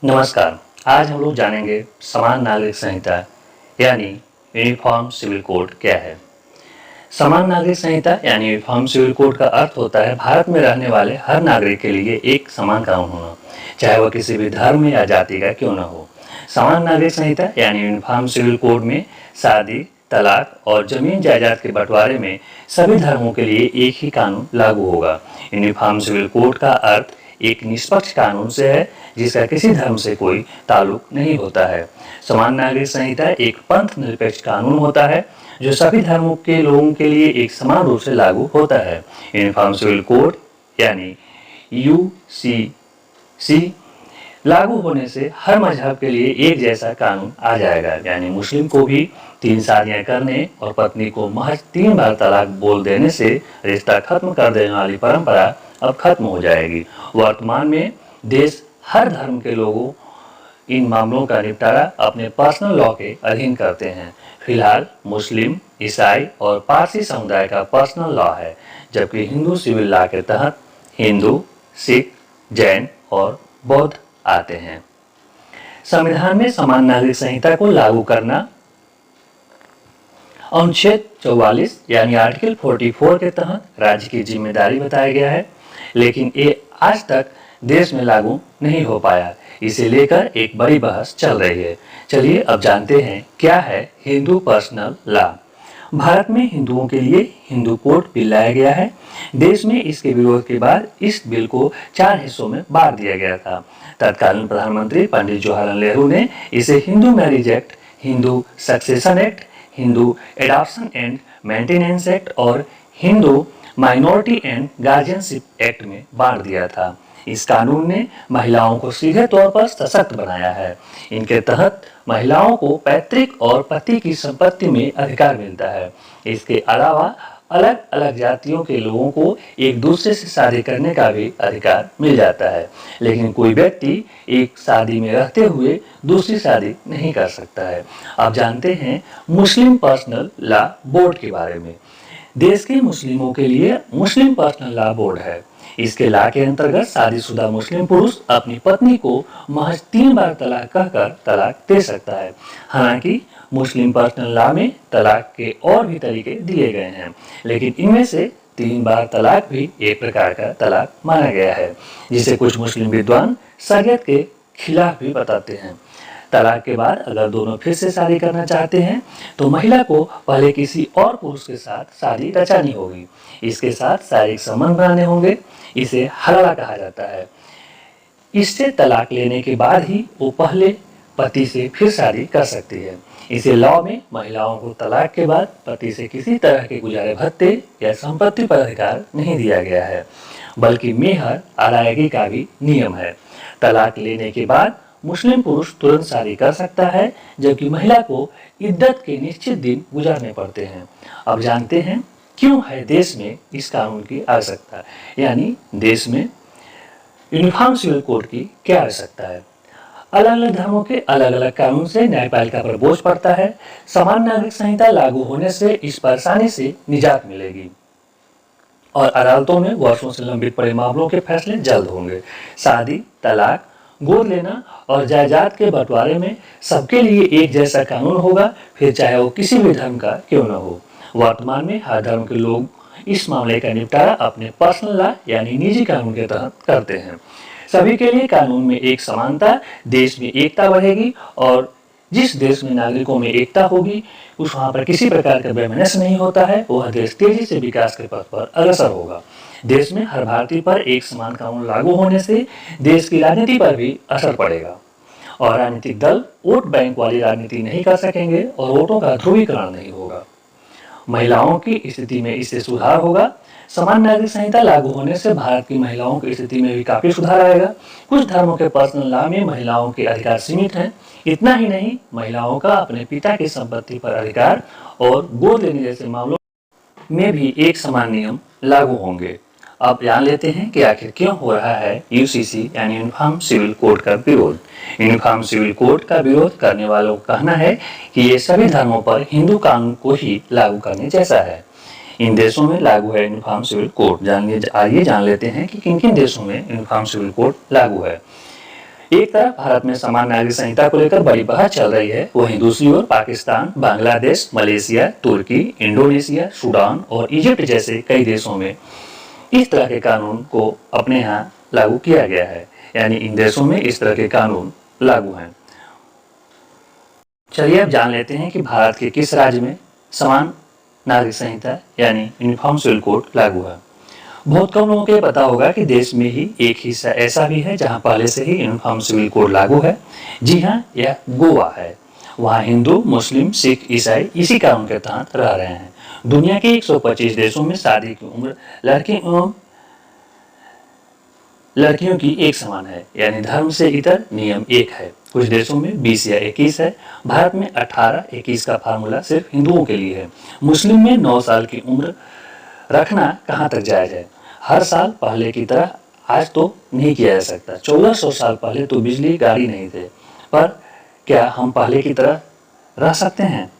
नमस्कार। आज हम लोग जानेंगे समान नागरिक संहिता यानी यूनिफॉर्म सिविल कोड क्या है। समान नागरिक संहिता यानी यूनिफॉर्म सिविल कोड का अर्थ होता है भारत में रहने वाले हर नागरिक के लिए एक समान कानून होना, चाहे वह किसी भी धर्म या जाति का क्यों न हो। समान नागरिक संहिता यानी यूनिफॉर्म सिविल कोड में शादी, तलाक और जमीन जायदाद के बंटवारे में सभी धर्मों के लिए एक ही कानून लागू होगा। यूनिफॉर्म सिविल कोड का अर्थ एक निष्पक्ष कानून से है जिसका किसी धर्म से कोई ताल्लुक नहीं होता है। समान नागरिक संहिता एक पंथ निरपेक्ष कानून होता है जो सभी धर्मों के लोगों के लिए एक समान रूप से लागू होता है। यूनिफॉर्म सिविल कोड यानी यूसीसी लागू होने से हर मजहब के लिए एक जैसा कानून आ जाएगा, यानी मुस्लिम को भी 3 शादियां करने और पत्नी को महज 3 बार तलाक बोल देने से रिश्ता खत्म कर देने वाली परंपरा अब खत्म हो जाएगी। वर्तमान में देश हर धर्म के लोगों इन मामलों का निपटारा अपने पर्सनल लॉ के अधीन करते हैं। फिलहाल मुस्लिम, ईसाई और पारसी समुदाय का पर्सनल लॉ है, जबकि हिंदू सिविल लॉ के तहत हिंदू, सिख, जैन और बौद्ध आते हैं। संविधान में समान नागरिक संहिता को लागू करना अनुच्छेद 44 यानी आर्टिकल 44 के तहत राज्य की जिम्मेदारी बताया गया है, लेकिन ये आज तक देश में लागू नहीं हो पाया। इसे लेकर एक बड़ी बहस चल रही है। चलिए अब जानते हैं क्या है हिंदू पर्सनल लॉ। भारत में हिंदुओं के लिए हिंदू कोड बिल लाया गया है। देश में इसके विरोध के बाद इस बिल को 4 हिस्सों में बांट दिया गया था। तत्कालीन प्रधानमंत्री पंडित जवाहरलाल नेहरू ने इसे Hindu marriage act, Hindu succession act, Hindu adoption and maintenance act और Hindu minority and guardianship act में बांट दिया था। इस कानून ने महिलाओं को सीधे तौर पर सशक्त बनाया है। इनके तहत महिलाओं को पैतृक और पति की संपत्ति में अधिकार मिलता है। इसके अलावा अलग अलग जातियों के लोगों को एक दूसरे से शादी करने का भी अधिकार मिल जाता है, लेकिन कोई व्यक्ति एक शादी में रहते हुए दूसरी शादी नहीं कर सकता है। अब जानते हैं मुस्लिम पर्सनल लॉ बोर्ड के बारे में। देश के मुस्लिमों के लिए मुस्लिम पर्सनल लॉ बोर्ड है। इसके लॉ के अंतर्गत शादीशुदा मुस्लिम पुरुष अपनी पत्नी को महज 3 बार तलाक कहकर तलाक दे सकता है। हालांकि मुस्लिम पर्सनल लॉ में तलाक के और भी तरीके दिए गए हैं, लेकिन इनमें से 3 बार तलाक भी एक प्रकार का तलाक माना गया है, जिसे कुछ मुस्लिम विद्वान शरीयत के खिलाफ भी बताते हैं। तलाक के बाद अगर दोनों फिर से शादी करना चाहते हैं तो महिला को पहले किसी और पुरुष के साथ शादी रचानी होगी। इसके साथ शारीरिक संबंध बनाने होंगे। इसे हलाला कहा जाता है। इससे तलाक लेने के बाद ही वो पहले पति से फिर शादी कर सकती है। इसे लॉ में महिलाओं को तलाक के बाद पति से किसी तरह के गुजारे भत्ते या संपत्ति पर अधिकार नहीं दिया गया है, बल्कि मेहर अदायगी का भी नियम है। तलाक लेने के बाद मुस्लिम पुरुष तुरंत शादी कर सकता है, जबकि महिला को इद्दत के निश्चित दिन गुजारने पड़ते हैं। अब जानते हैं क्यों है देश में इस कानून की आवश्यकता, यानी देश में यूनिफॉर्म सिविल कोड की क्या आवश्यकता है। अलग अलग धर्मों के अलग अलग कानून से न्यायपालिका पर बोझ पड़ता है। समान नागरिक संहिता लागू होने से इस परेशानी से निजात मिलेगी और अदालतों में वर्षों से लंबित पड़े मामलों के फैसले जल्द होंगे। शादी, तलाक, गोद लेना और जायदाद के बंटवारे में सबके लिए एक जैसा कानून होगा, फिर चाहे वो किसी भी धर्म का क्यों न हो। वर्तमान में हर धर्म के लोग इस मामले का निपटारा अपने पर्सनल लॉ यानी निजी कानून के तहत करते हैं। सभी के लिए कानून में एक समानता, देश में एकता बढ़ेगी और जिस देश में नागरिकों में एकता होगी उस वहाँ पर किसी प्रकार का वैमनस्य नहीं होता है, वह देश तेजी से विकास के पथ पर अग्रसर होगा। देश में हर भारतीय पर एक समान कानून लागू होने से देश की राजनीति पर भी असर पड़ेगा और राजनीतिक दल वोट बैंक वाली राजनीति नहीं कर सकेंगे और वोटों का ध्रुवीकरण नहीं होगा। महिलाओं की स्थिति में इससे सुधार होगा। समान नागरिक संहिता लागू होने से भारत की महिलाओं की स्थिति में भी काफी सुधार आएगा। कुछ धर्मों के पर्सनल लॉ में महिलाओं के अधिकार सीमित हैं। इतना ही नहीं, महिलाओं का अपने पिता की संपत्ति पर अधिकार और गोद लेने जैसे मामलों में भी एक समान नियम लागू होंगे। अब जान लेते हैं कि आखिर क्यों हो रहा है यूसीसी यानी यूनिफॉर्म सिविल कोड का विरोध। यूनिफॉर्म सिविल कोड का विरोध करने वालों का कहना है कि ये सभी धर्मों पर हिंदू कानून को ही लागू करने जैसा है। इन देशों में लागू है यूनिफॉर्म सिविल कोड। आइए जान लेते हैं कि किन किन देशों में यूनिफॉर्म सिविल कोड लागू है। एक तरफ भारत में समान नागरिक संहिता को लेकर बड़ी बहस चल रही है, वहीं दूसरी ओर पाकिस्तान, बांग्लादेश, मलेशिया, तुर्की, इंडोनेशिया, सूडान और इजिप्ट जैसे कई देशों में इस तरह के कानून को अपने यहाँ लागू किया गया है, यानी इन देशों में इस तरह के कानून लागू हैं। चलिए अब जान लेते हैं कि भारत के किस राज्य में समान नागरिक संहिता यानी यूनिफॉर्म सिविल कोड लागू है। बहुत कम लोगों को पता होगा कि देश में ही एक हिस्सा ऐसा भी है जहां पहले से ही यूनिफॉर्म सिविल कोड लागू है। जी हाँ, यह गोवा है। वहाँ हिंदू, मुस्लिम, सिख, ईसाई इसी कानून के तहत रह रहे हैं। दुनिया के 125 देशों में शादी की उम्र लड़की एवं लड़कियों की एक समान है, यानी धर्म से इतर नियम एक है। कुछ देशों में 20 या 21 है। भारत में 18-21 का फार्मूला सिर्फ हिंदुओं के लिए है। मुस्लिम में 9 साल की उम्र रखना कहाँ तक जायज है? हर साल पहले की तरह आज तो नहीं किया जा सकता। 1400 साल पहले तो बिजली गाड़ी नहीं थे, पर क्या हम पहले की तरह रह सकते हैं?